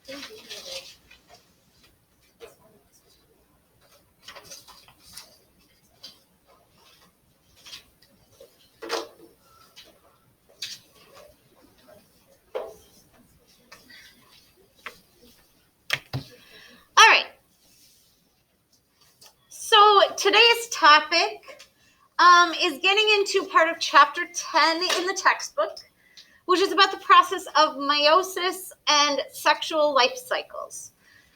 All right. So today's topic is getting into part of chapter 10 in the textbook, which is about the process of meiosis and sexual life cycles.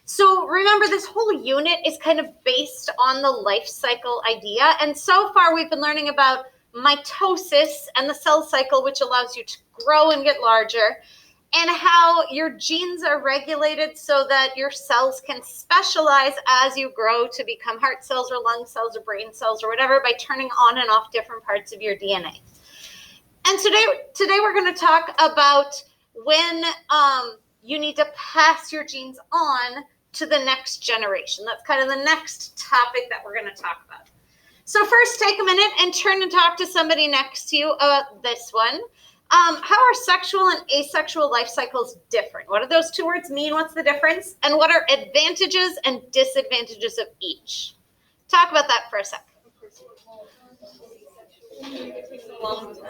So remember, this whole unit is kind of based on the life cycle idea. And so far, we've been learning about mitosis and the cell cycle, which allows you to grow and get larger, and how your genes are regulated so that your cells can specialize as you grow to become heart cells or lung cells or brain cells or whatever by turning on and off different parts of your DNA. And today we're going to talk about when you need to pass your genes on to the next generation. That's kind of the next topic that we're going to talk about. So first, take a minute and turn and talk to somebody next to you about this one. How are sexual and asexual life cycles different? What do those two words mean? What's the difference? And what are advantages and disadvantages of each? Talk about that for a second. It takes a long time.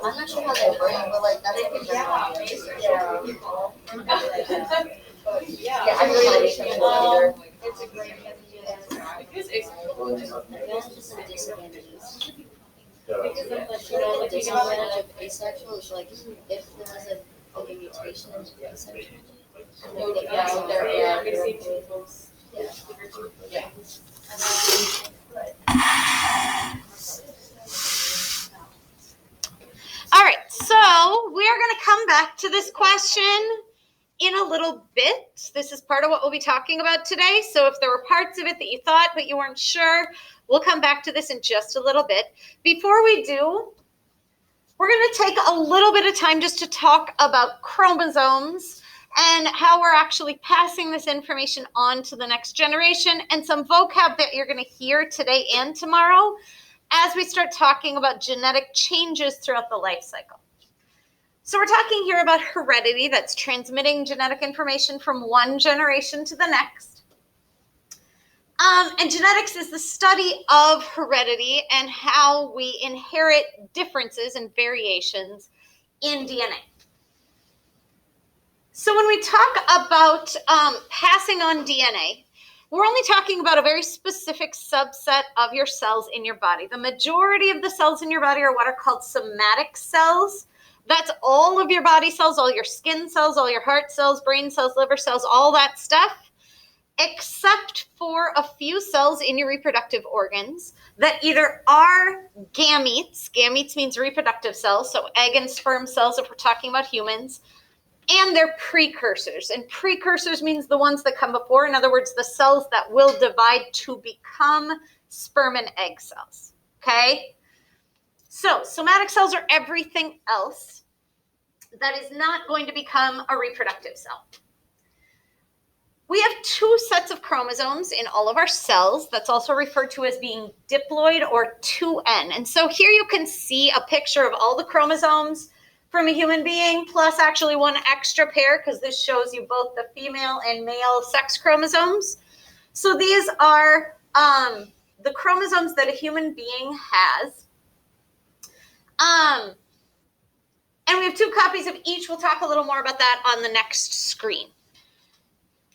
I'm not sure how they work, but like that's like a general Yeah, I really like it. It's a great disadvantages. Because the disadvantage of asexual is like if there was a mutation in asexual, All right, so we are going to come back to this question in a little bit. This is part of what we'll be talking about today. So if there were parts of it that you thought but you weren't sure, we'll come back to this in just a little bit. Before we do, we're going to take a little bit of time just to talk about chromosomes and how we're actually passing this information on to the next generation, and some vocab that you're going to hear today and tomorrow as we start talking about genetic changes throughout the life cycle. So we're talking here about heredity, that's transmitting genetic information from one generation to the next. And genetics is the study of heredity and how we inherit differences and variations in DNA. So when we talk about passing on DNA, we're only talking about a very specific subset of your cells in your body. The majority of the cells in your body are what are called somatic cells. That's all of your body cells, all your skin cells, all your heart cells, brain cells, liver cells, all that stuff, except for a few cells in your reproductive organs that either are gametes. Gametes means reproductive cells, so egg and sperm cells if we're talking about humans, and they're precursors. And precursors means the ones that come before. In other words, the cells that will divide to become sperm and egg cells, okay? So somatic cells are everything else that is not going to become a reproductive cell. We have two sets of chromosomes in all of our cells. That's also referred to as being diploid or 2N. And so here you can see a picture of all the chromosomes from a human being, plus actually one extra pair, because this shows you both the female and male sex chromosomes. So these are the chromosomes that a human being has. And we have two copies of each. We'll talk a little more about that on the next screen.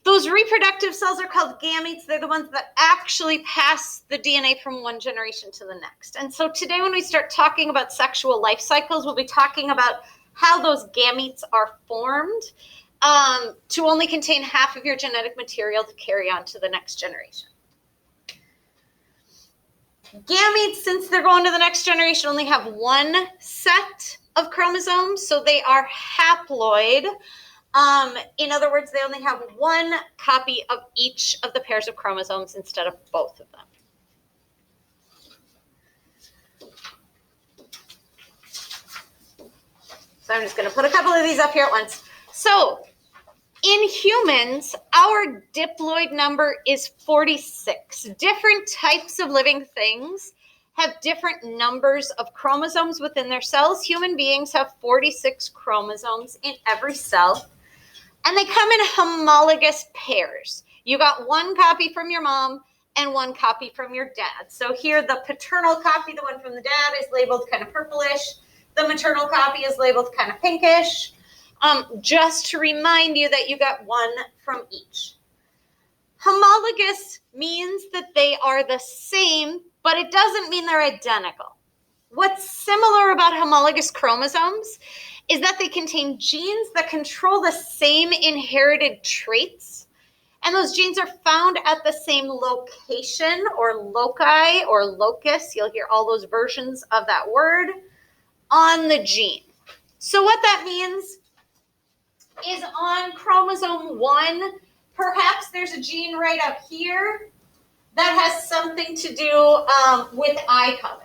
Those reproductive cells are called gametes. They're the ones that actually pass the DNA from one generation to the next. And so today when we start talking about sexual life cycles, we'll be talking about how those gametes are formed to only contain half of your genetic material to carry on to the next generation. Gametes, since they're going to the next generation, only have one set of chromosomes, so they are haploid. In other words, they only have one copy of each of the pairs of chromosomes instead of both of them. So I'm just going to put a couple of these up here at once. So in humans, our diploid number is 46. Different types of living things have different numbers of chromosomes within their cells. Human beings have 46 chromosomes in every cell, and they come in homologous pairs. You got one copy from your mom and one copy from your dad. So here the paternal copy, the one from the dad, is labeled kind of purplish. The maternal copy is labeled kind of pinkish. Just to remind you that you got one from each. Homologous means that they are the same, but it doesn't mean they're identical. What's similar about homologous chromosomes is that they contain genes that control the same inherited traits, and those genes are found at the same location or loci or locus. You'll hear all those versions of that word on the gene. So what that means is on chromosome 1, perhaps there's a gene right up here that has something to do with eye color.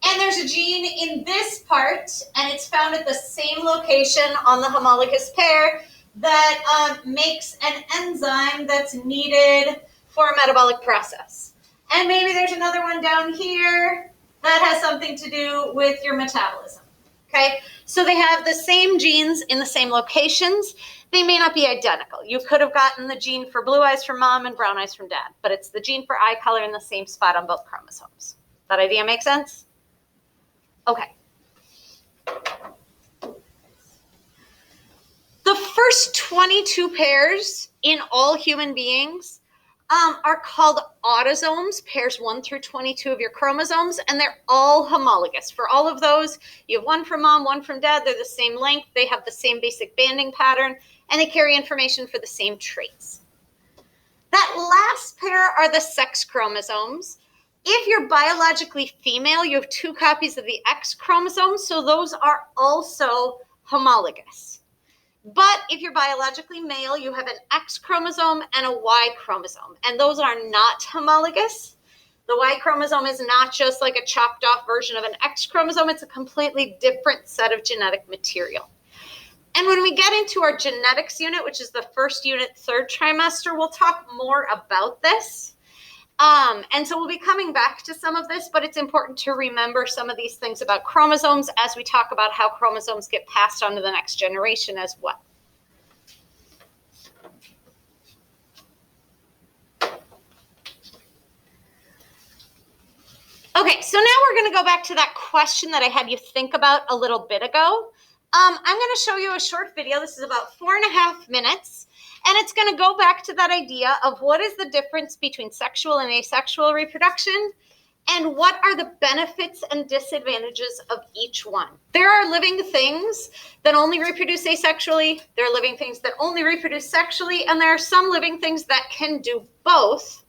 And there's a gene in this part, and it's found at the same location on the homologous pair that makes an enzyme that's needed for a metabolic process. And maybe there's another one down here that has something to do with your metabolism. Okay, so they have the same genes in the same locations. They may not be identical. You could have gotten the gene for blue eyes from mom and brown eyes from dad, but it's the gene for eye color in the same spot on both chromosomes. That idea make sense? Okay. The first 22 pairs in all human beings are called autosomes, pairs 1 through 22 of your chromosomes, and they're all homologous. For all of those, you have one from mom, one from dad. They're the same length. They have the same basic banding pattern, and they carry information for the same traits. That last pair are the sex chromosomes. If you're biologically female, you have 2 copies of the X chromosome, so those are also homologous. But if you're biologically male, you have an X chromosome and a Y chromosome, and those are not homologous. The Y chromosome is not just like a chopped off version of an X chromosome. It's a completely different set of genetic material. And when we get into our genetics unit, which is the first unit, 3rd trimester, we'll talk more about this. And so we'll be coming back to some of this, but it's important to remember some of these things about chromosomes as we talk about how chromosomes get passed on to the next generation as well. Okay, so now we're going to go back to that question that I had you think about a little bit ago. I'm going to show you a short video. This is about 4.5 minutes. And it's going to go back to that idea of what is the difference between sexual and asexual reproduction, and what are the benefits and disadvantages of each one. There are living things that only reproduce asexually. There are living things that only reproduce sexually. And there are some living things that can do both.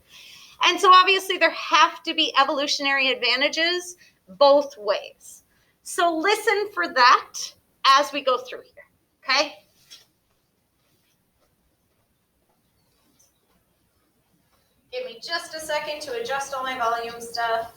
And so obviously there have to be evolutionary advantages both ways. So listen for that as we go through here, okay? Give me just a second to adjust all my volume stuff.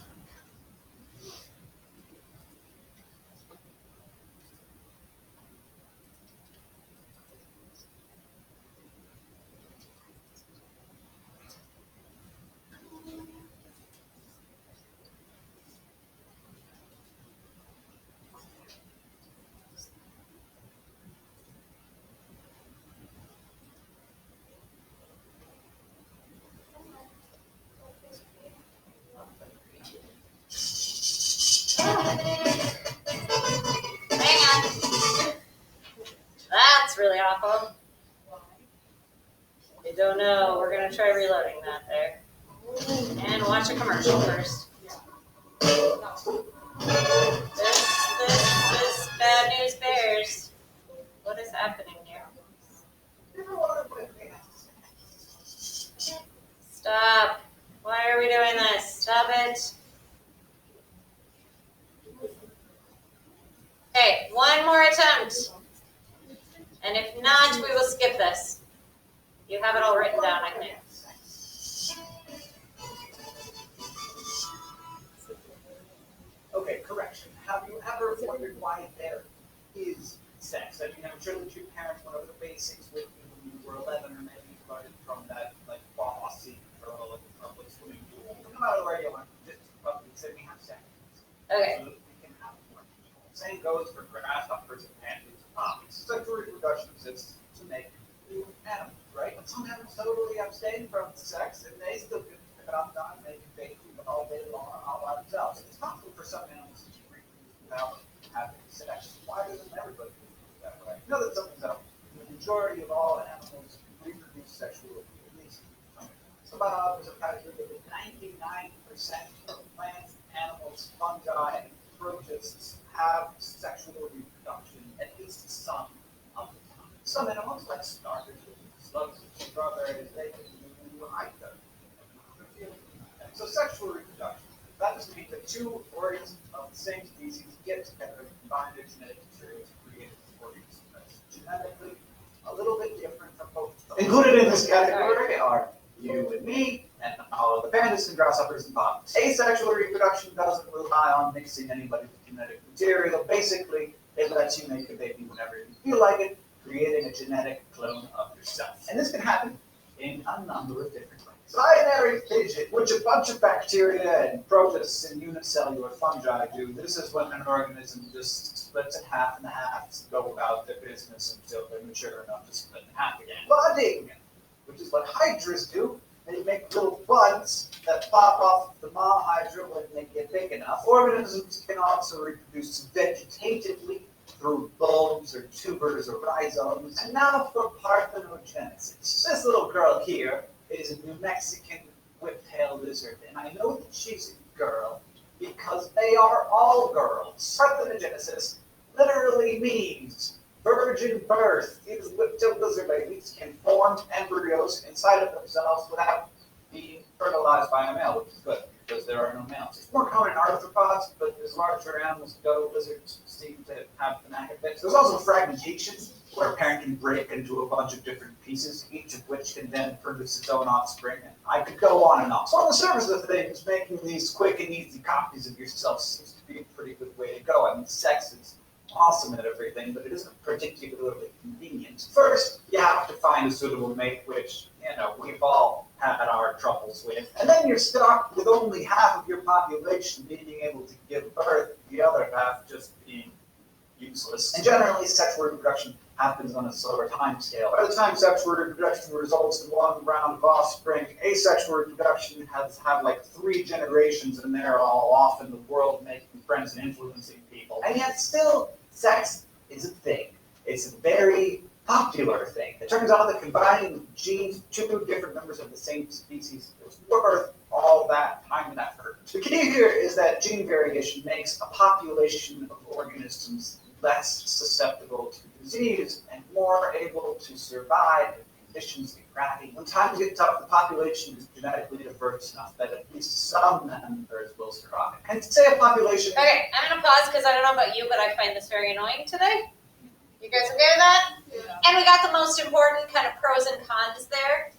Hang on. That's really awful. I don't know. We're going to try reloading that there. And watch a commercial first. This bad news bears. What is happening here? Stop. Why are we doing this? Stop it. Okay, one more attempt. why there is sex. I mean, I'm sure that your parents went over the basics with you when you were 11, or maybe you learned from that like bossy girl at the public swimming pool. No matter where you went, just public said we have sex. Okay. So that we can have more people. Same goes for grasshoppers and panthers and monkeys. Sexual reproduction exists to make new animals, right? But some animals totally abstain from sex, and they still get pick up on making babies all day long all by themselves. It's possible for some animals to reproduce without having sex. Why doesn't everybody reproduce that way? You know that something's up. The majority of all animals reproduce sexually, at least. Some biologists have calculated that 99% of plants, animals, fungi, and protists have sexual reproduction at least some of the time. Some animals, like starfish, slugs, strawberries, they can do either. So sexual reproduction. That just means that two organs of the same species get together and combine their genetic material to create organs that's genetically a little bit different from both. Included in this category are you and me, and all of the pandas and grasshoppers and bottoms. Asexual reproduction doesn't rely on mixing anybody's genetic material. Basically, it lets you make a baby whenever you feel like it, creating a genetic clone of yourself. And this can happen in a number of different ways. Binary fission, which a bunch of bacteria and protists and unicellular fungi do. This is when an organism just splits in half and half to go about their business until they're mature enough to split in half again. Budding, which is what hydras do. They make little buds that pop off the mom hydra when they get big enough. Organisms can also reproduce vegetatively through bulbs or tubers or rhizomes. And now for parthenogenesis. This little girl here is a New Mexican whip-tailed lizard, and I know that she's a girl because they are all girls. Parthenogenesis literally means virgin birth. These whip-tailed lizard babies can form embryos inside of themselves without being fertilized by a male, which is good because there are no males. It's more common in arthropods, but as larger animals go, lizards seem to have the knack of it. There's also fragmentation, where a parent can break into a bunch of different pieces, each of which can then produce its own offspring. And I could go on and on. So on the surface of things, making these quick and easy copies of yourself seems to be a pretty good way to go. I mean, sex is awesome at everything, but it isn't particularly convenient. First, you have to find a suitable mate, which, we've all had our troubles with. And then you're stuck with only half of your population being able to give birth, the other half just being useless. And generally, sexual reproduction happens on a slower time scale. By the time sexual reproduction results in one round of offspring, asexual reproduction has had like 3 generations, and they're all off in the world making friends and influencing people. And yet still, sex is a thing. It's a very popular thing. It turns out that combining genes of 2 different members of the same species is worth all that time and effort. The key here is that gene variation makes a population of organisms less susceptible to disease and more able to survive in conditions like gravity. When times get tough, the population is genetically diverse enough that at least some members will survive. And to say a population... Okay, I'm going to pause because I don't know about you, but I find this very annoying today. You guys okay with that? Yeah. And we got the most important kind of pros and cons there.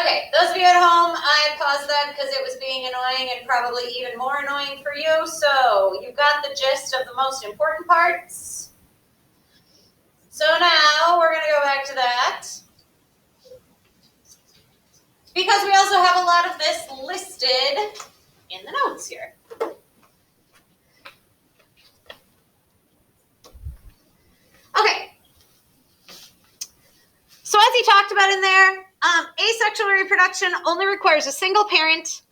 Okay, those of you at home, I paused that because it was being annoying and probably even more annoying for you. So you got the gist of the most important parts. So now we're going to go back to that. Because we also have a lot of this listed in the notes here. Okay. So as he talked about in there, asexual reproduction only requires a single parent.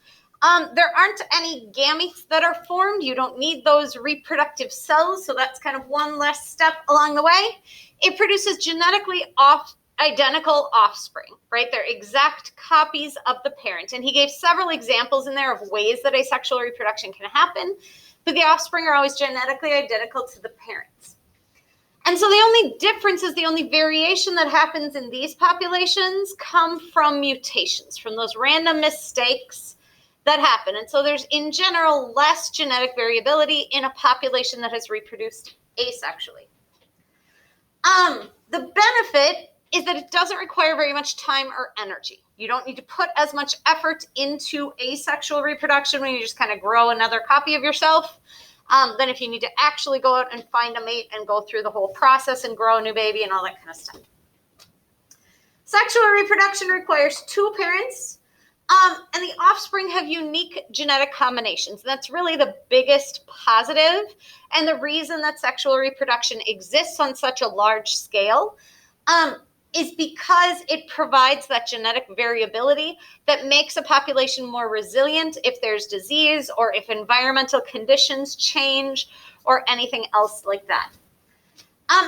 There aren't any gametes that are formed. You don't need those reproductive cells, so that's kind of one less step along the way. It produces genetically identical offspring, right? They're exact copies of the parent. And he gave several examples in there of ways that asexual reproduction can happen, but the offspring are always genetically identical to the parents. And so the only difference is the only variation that happens in these populations come from mutations, from those random mistakes that happen. And so there's, in general, less genetic variability in a population that has reproduced asexually. The benefit is that it doesn't require very much time or energy. You don't need to put as much effort into asexual reproduction when you just kind of grow another copy of yourself than if you need to actually go out and find a mate and go through the whole process and grow a new baby and all that kind of stuff. Sexual reproduction requires two parents, and the offspring have unique genetic combinations. That's really the biggest positive, and the reason that sexual reproduction exists on such a large scale is because it provides that genetic variability that makes a population more resilient if there's disease or if environmental conditions change or anything else like that.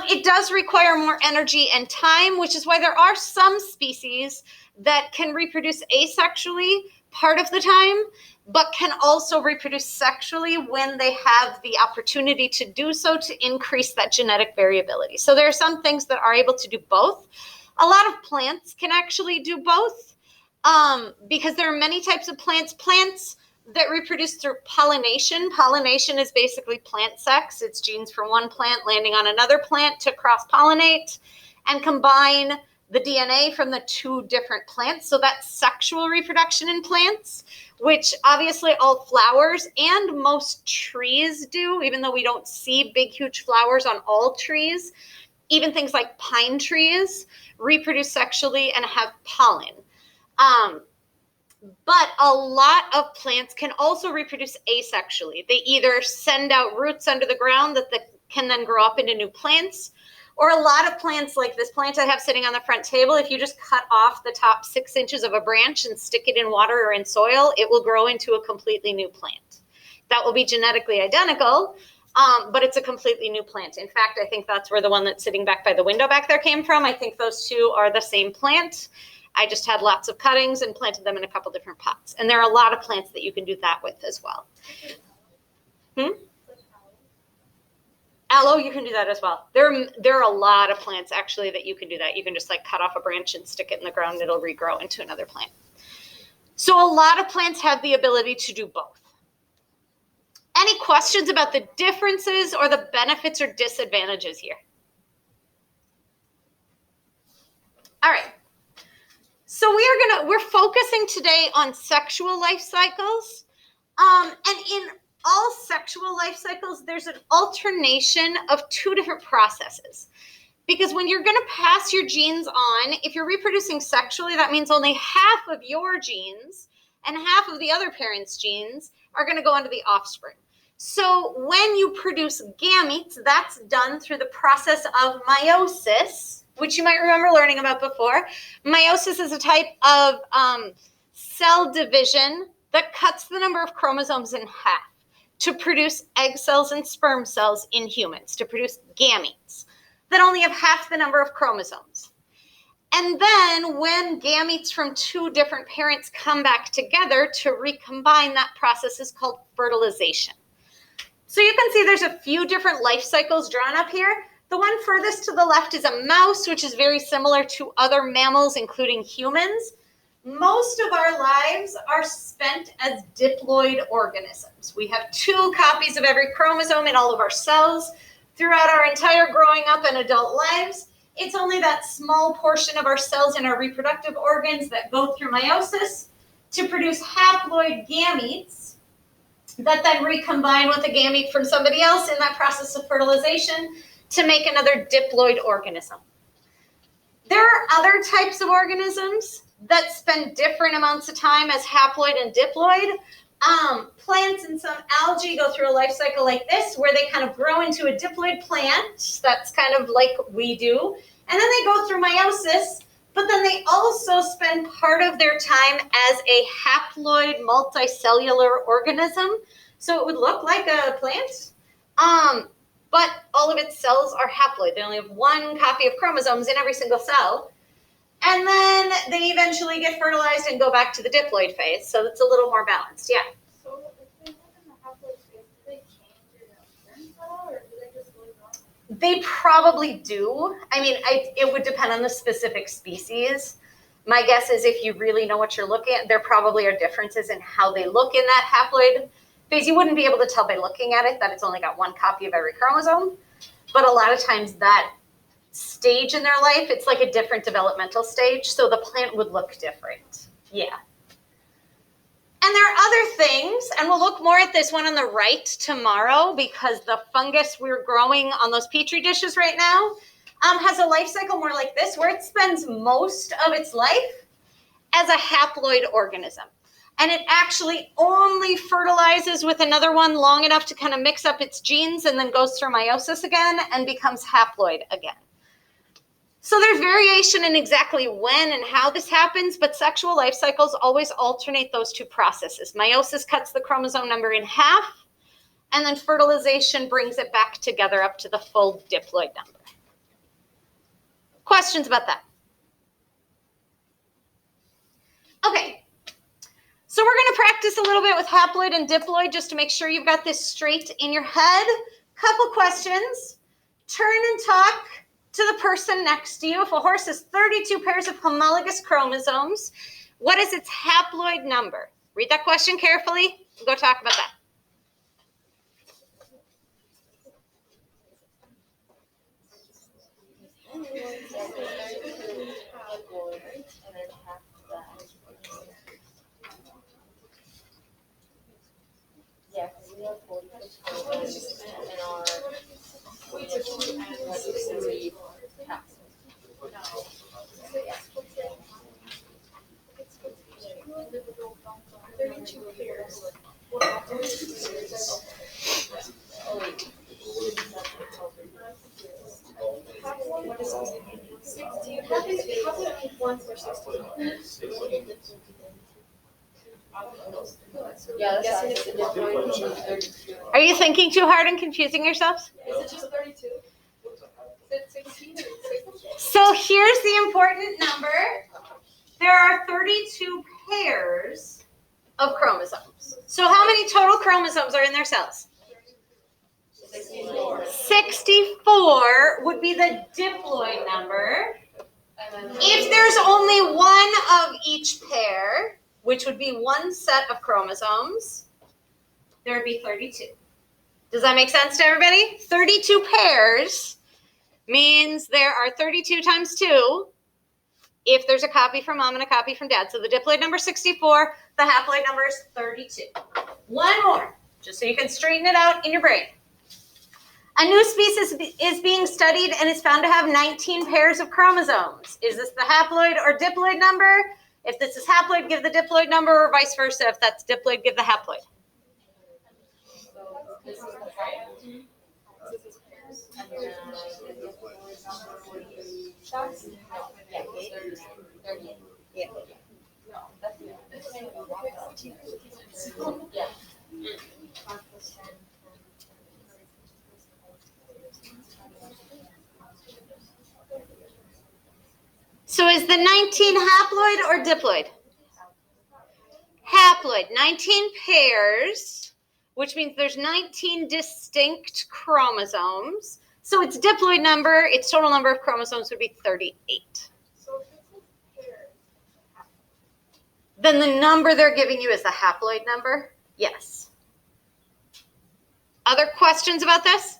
It does require more energy and time, which is why there are some species that can reproduce asexually part of the time, but can also reproduce sexually when they have the opportunity to do so to increase that genetic variability. So there are some things that are able to do both. A lot of plants can actually do both because there are many types of plants. Plants that reproduce through pollination. Pollination is basically plant sex. It's genes from one plant landing on another plant to cross-pollinate and combine the DNA from the two different plants. So that's sexual reproduction in plants, which obviously all flowers and most trees do, even though we don't see big, huge flowers on all trees. Even things like pine trees reproduce sexually and have pollen. But a lot of plants can also reproduce asexually. They either send out roots under the ground that can then grow up into new plants, or a lot of plants like this plant I have sitting on the front table, if you just cut off the top 6 inches of a branch and stick it in water or in soil, it will grow into a completely new plant. That will be genetically identical, but it's a completely new plant. In fact, I think that's where the one that's sitting back by the window back there came from. I think those two are the same plant. I just had lots of cuttings and planted them in a couple different pots. And there are a lot of plants that you can do that with as well. Aloe, you can do that as well. There are a lot of plants actually that you can do that. You can just like cut off a branch and stick it in the ground. It'll regrow into another plant. So a lot of plants have the ability to do both. Any questions about the differences or the benefits or disadvantages here? All right. So we're focusing today on sexual life cycles. And in all sexual life cycles, there's an alternation of two different processes. Because when you're going to pass your genes on, if you're reproducing sexually, that means only half of your genes and half of the other parent's genes are going to go onto the offspring. So when you produce gametes, that's done through the process of meiosis, which you might remember learning about before. Meiosis is a type of cell division that cuts the number of chromosomes in half to produce egg cells and sperm cells in humans, to produce gametes that only have half the number of chromosomes. And then when gametes from two different parents come back together to recombine, that process is called fertilization. So you can see there's a few different life cycles drawn up here. The one furthest to the left is a mouse, which is very similar to other mammals, including humans. Most of our lives are spent as diploid organisms. We have 2 copies of every chromosome in all of our cells throughout our entire growing up and adult lives. It's only that small portion of our cells in our reproductive organs that go through meiosis to produce haploid gametes that then recombine with a gamete from somebody else in that process of fertilization to make another diploid organism. There are other types of organisms that spend different amounts of time as haploid and diploid. Plants and some algae go through a life cycle like this, where they kind of grow into a diploid plant. That's kind of like we do. And then they go through meiosis, but then they also spend part of their time as a haploid multicellular organism. So it would look like a plant, but all of its cells are haploid. They only have 1 copy of chromosomes in every single cell. And then they eventually get fertilized and go back to the diploid phase. So it's a little more balanced. Yeah. So if they live in the haploid phase, do they change in appearance at all, or do they just live normal? They probably do. I mean, it would depend on the specific species. My guess is if you really know what you're looking at, there probably are differences in how they look in that haploid phase. You wouldn't be able to tell by looking at it that it's only got 1 copy of every chromosome. But a lot of times that stage in their life, it's like a different developmental stage, so the plant would look different. Yeah. And there are other things, and we'll look more at this one on the right tomorrow because the fungus we're growing on those Petri dishes right now has a life cycle more like this, where it spends most of its life as a haploid organism. And it actually only fertilizes with another one long enough to kind of mix up its genes and then goes through meiosis again and becomes haploid again. So there's variation in exactly when and how this happens, but sexual life cycles always alternate those two processes. Meiosis cuts the chromosome number in half, and then fertilization brings it back together up to the full diploid number. Questions about that? Okay, so we're going to practice a little bit with haploid and diploid just to make sure you've got this straight in your head. Couple questions. Turn and talk to the person next to you. If a horse has 32 pairs of homologous chromosomes, what is its haploid number? Read that question carefully. We'll go talk about that. Yeah, because we have 46 chromosomes and our three capsules. Yeah, that's actually the difference. Are you thinking too hard and confusing yourselves? Is it just 32? Is it 16 or 16? So here's the important number. There are 32 pairs of chromosomes. So how many total chromosomes are in their cells? 64 would be the diploid number. If there's only one of each pair, which would be one set of chromosomes, there would be 32. Does that make sense to everybody? 32 pairs means there are 32 times 2 if there's a copy from mom and a copy from dad. So the diploid number is 64, the haploid number is 32. One more, just so you can straighten it out in your brain. A new species is being studied and is found to have 19 pairs of chromosomes. Is this the haploid or diploid number? If this is haploid, give the diploid number, or vice versa. If that's diploid, give the haploid. So this is the haploid. And then yeah. Yeah. So is the 19 haploid or diploid? Haploid, 19 pairs, which means there's 19 distinct chromosomes. So its diploid number, its total number of chromosomes would be 38. So if it's pairs. Then the number they're giving you is the haploid number? Yes. Other questions about this?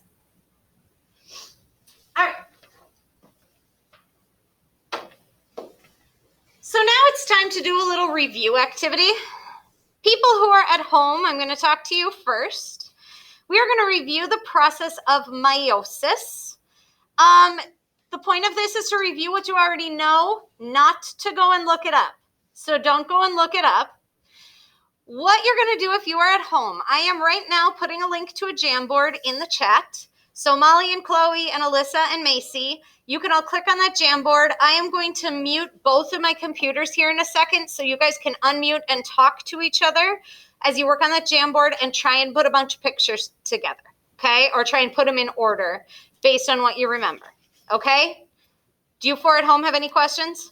All right. So now it's time to do a little review activity. People who are at home, I'm going to talk to you first. We are going to review the process of meiosis. The point of this is to review what you already know, not to go and look it up. So don't go and look it up. What you're going to do if you are at home, I am right now putting a link to a Jamboard in the chat. So Molly and Chloe and Alyssa and Macy, you can all click on that Jamboard. I am going to mute both of my computers here in a second so you guys can unmute and talk to each other as you work on that Jamboard and try and put a bunch of pictures together, okay? Or try and put them in order based on what you remember, okay? Do you four at home have any questions?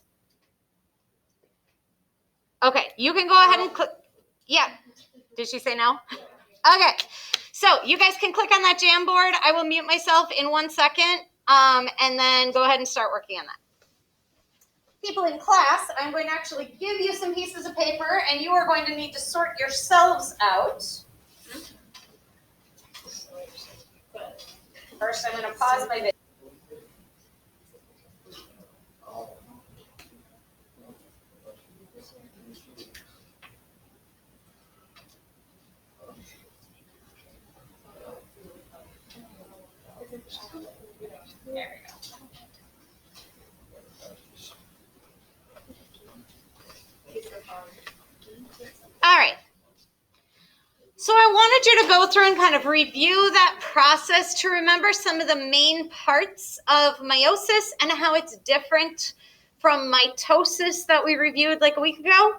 Okay, you can go ahead and click. Yeah. Did she say no? Okay. So you guys can click on that Jamboard. I will mute myself in 1 second, and then go ahead and start working on that. People in class, I'm going to actually give you some pieces of paper, and you are going to need to sort yourselves out. First, I'm going to pause my video. go through and kind of review that process to remember some of the main parts of meiosis and how it's different from mitosis that we reviewed like a week ago.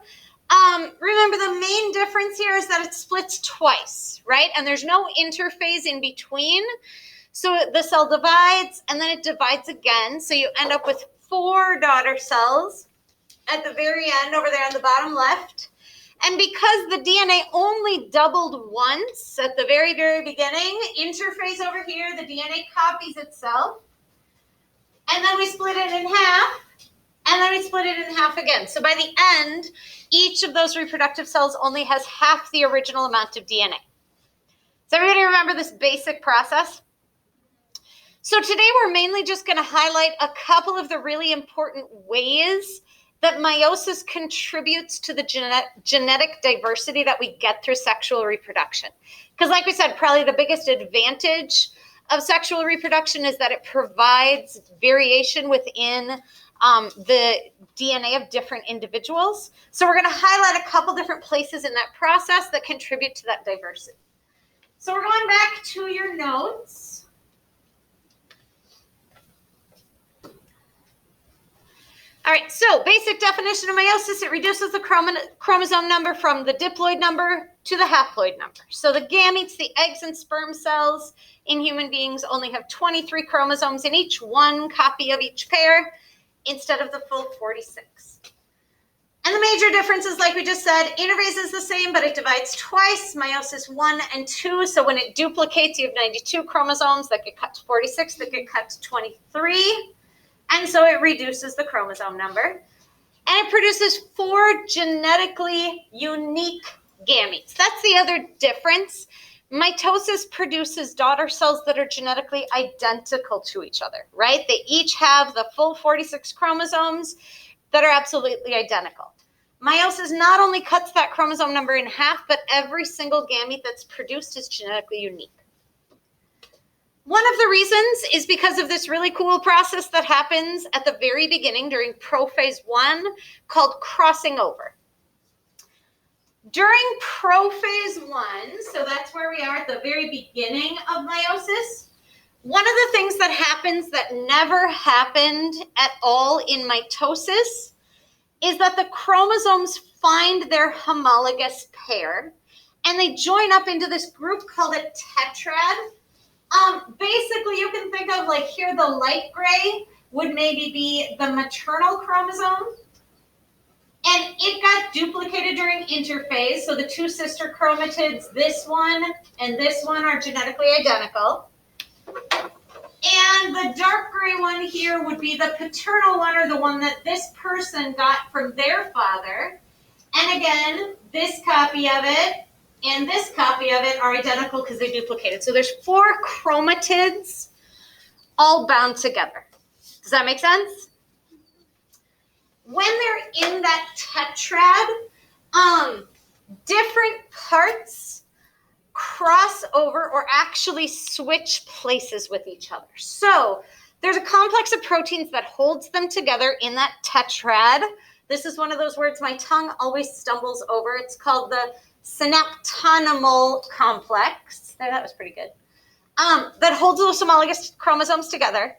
Remember, the main difference here is that it splits twice, right? And there's no interphase in between. So the cell divides and then it divides again. So you end up with 4 daughter cells at the very end over there on the bottom left. And because the DNA only doubled once at the very, very beginning, interphase over here, the DNA copies itself. And then we split it in half. And then we split it in half again. So by the end, each of those reproductive cells only has half the original amount of DNA. Does everybody remember this basic process? So today we're mainly just going to highlight a couple of the really important ways that meiosis contributes to the genetic diversity that we get through sexual reproduction. Because like we said, probably the biggest advantage of sexual reproduction is that it provides variation within the DNA of different individuals. So we're going to highlight a couple different places in that process that contribute to that diversity. So we're going back to your notes. All right, so basic definition of meiosis, it reduces the chromosome number from the diploid number to the haploid number. So the gametes, the eggs and sperm cells in human beings only have 23 chromosomes in each, 1 copy of each pair, instead of the full 46. And the major differences, like we just said, interphase is the same, but it divides twice, meiosis 1 and 2. So when it duplicates, you have 92 chromosomes that get cut to 46, that get cut to 23. And so it reduces the chromosome number. And it produces 4 genetically unique gametes. That's the other difference. Mitosis produces daughter cells that are genetically identical to each other, right? They each have the full 46 chromosomes that are absolutely identical. Meiosis not only cuts that chromosome number in half, but every single gamete that's produced is genetically unique. One of the reasons is because of this really cool process that happens at the very beginning during prophase 1 called crossing over. During prophase 1, so that's where we are at the very beginning of meiosis, one of the things that happens that never happened at all in mitosis is that the chromosomes find their homologous pair and they join up into this group called a tetrad. Basically, you can think of like here, the light gray would maybe be the maternal chromosome. And it got duplicated during interphase. So the 2 sister chromatids, this one and this one, are genetically identical. And the dark gray one here would be the paternal one, or the one that this person got from their father. And again, this copy of it and this copy of it are identical because they duplicated. So there's 4 chromatids all bound together. Does that make sense? When they're in that tetrad, different parts cross over or actually switch places with each other. So there's a complex of proteins that holds them together in that tetrad. This is one of those words my tongue always stumbles over. It's called the synaptonymal complex. There, that was pretty good. That holds those homologous chromosomes together.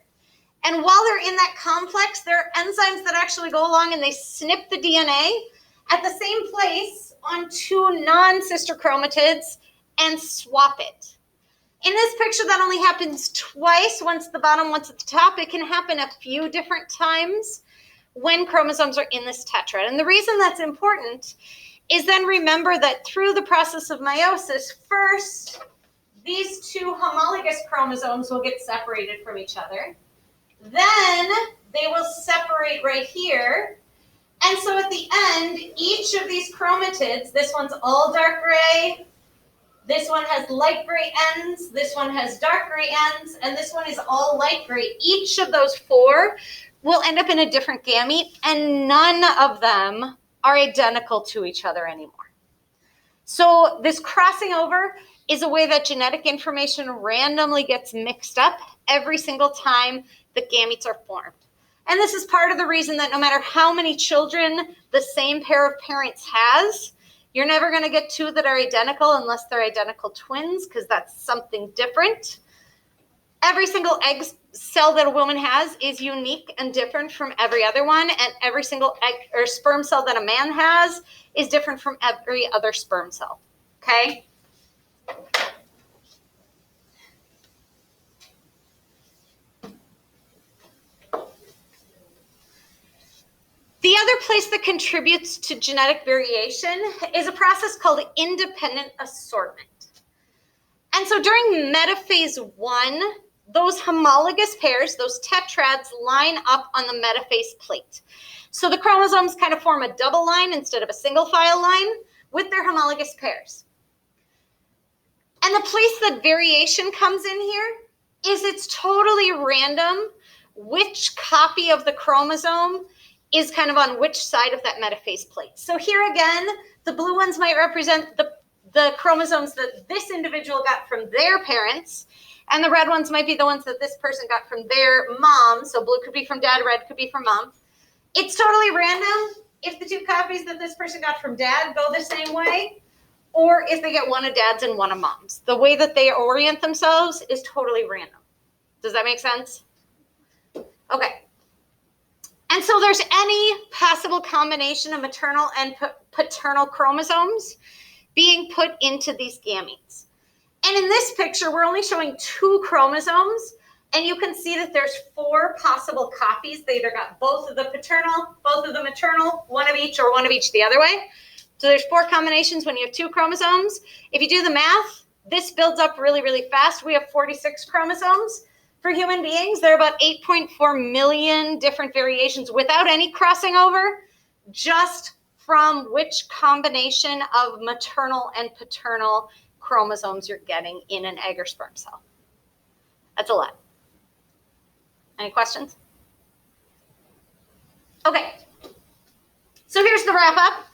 And while they're in that complex, there are enzymes that actually go along and they snip the DNA at the same place on 2 non-sister chromatids and swap it. In this picture, that only happens twice, once at the bottom, once at the top. It can happen a few different times when chromosomes are in this tetrad. And the reason that's important is then remember that through the process of meiosis, first, these 2 homologous chromosomes will get separated from each other. Then they will separate right here. And so at the end, each of these chromatids, this one's all dark gray, this one has light gray ends, this one has dark gray ends, and this one is all light gray. Each of those 4 will end up in a different gamete, and none of them are identical to each other anymore. So this crossing over is a way that genetic information randomly gets mixed up every single time the gametes are formed. And this is part of the reason that no matter how many children the same pair of parents has, You're never going to get two that are identical unless they're identical twins, because that's something different. Every single egg cell that a woman has is unique and different from every other one, and every single egg or sperm cell that a man has is different from every other sperm cell. Okay? The other place that contributes to genetic variation is a process called independent assortment. And so during metaphase 1, those homologous pairs, those tetrads, line up on the metaphase plate. So the chromosomes kind of form a double line instead of a single file line with their homologous pairs. And the place that variation comes in here is it's totally random which copy of the chromosome is kind of on which side of that metaphase plate. So here again, the blue ones might represent the chromosomes that this individual got from their parents, and the red ones might be the ones that this person got from their mom. So blue could be from dad, red could be from mom. It's totally random if the two copies that this person got from dad go the same way, or if they get one of dad's and one of mom's. The way that they orient themselves is totally random. Does that make sense? Okay. And so there's any possible combination of maternal and paternal chromosomes being put into these gametes. And in this picture, we're only showing 2 chromosomes, and you can see that there's 4 possible copies. They either got both of the paternal, both of the maternal, one of each, or one of each the other way. So there's 4 combinations when you have 2 chromosomes. If you do the math, this builds up really, really fast. We have 46 chromosomes. For human beings, there are about 8.4 million different variations without any crossing over, just from which combination of maternal and paternal chromosomes you're getting in an egg or sperm cell. That's a lot. Any questions? Okay. So here's the wrap up.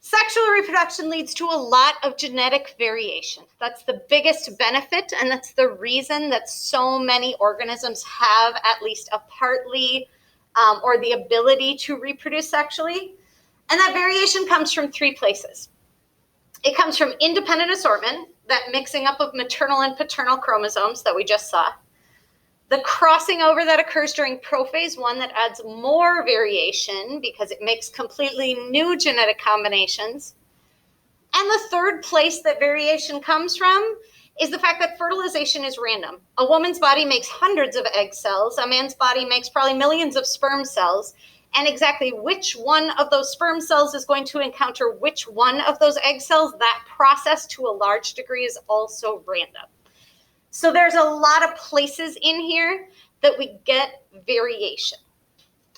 Sexual reproduction leads to a lot of genetic variation. That's the biggest benefit, and that's the reason that so many organisms have at least a partly or the ability to reproduce sexually. And that variation comes from 3 places. It comes from independent assortment, that mixing up of maternal and paternal chromosomes that we just saw. The crossing over that occurs during prophase 1 that adds more variation because it makes completely new genetic combinations. And the third place that variation comes from is the fact that fertilization is random. A woman's body makes hundreds of egg cells. A man's body makes probably millions of sperm cells. And exactly which one of those sperm cells is going to encounter which one of those egg cells, that process to a large degree is also random. So there's a lot of places in here that we get variation,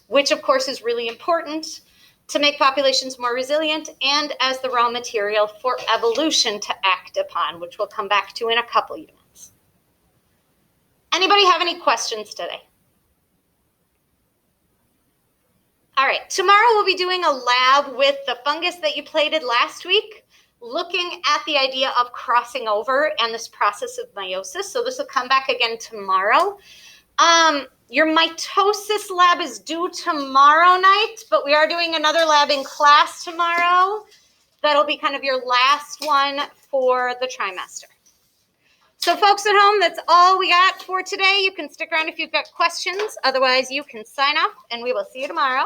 which of course is really important to make populations more resilient and as the raw material for evolution to act upon, which we'll come back to in a couple units. Anybody have any questions today? All right, tomorrow we'll be doing a lab with the fungus that you plated last week, looking at the idea of crossing over and this process of meiosis. So this will come back again tomorrow. Your mitosis lab is due tomorrow night, but we are doing another lab in class tomorrow. That'll be kind of your last one for the trimester. So folks at home, that's all we got for today. You can stick around if you've got questions. Otherwise, you can sign off, and we will see you tomorrow.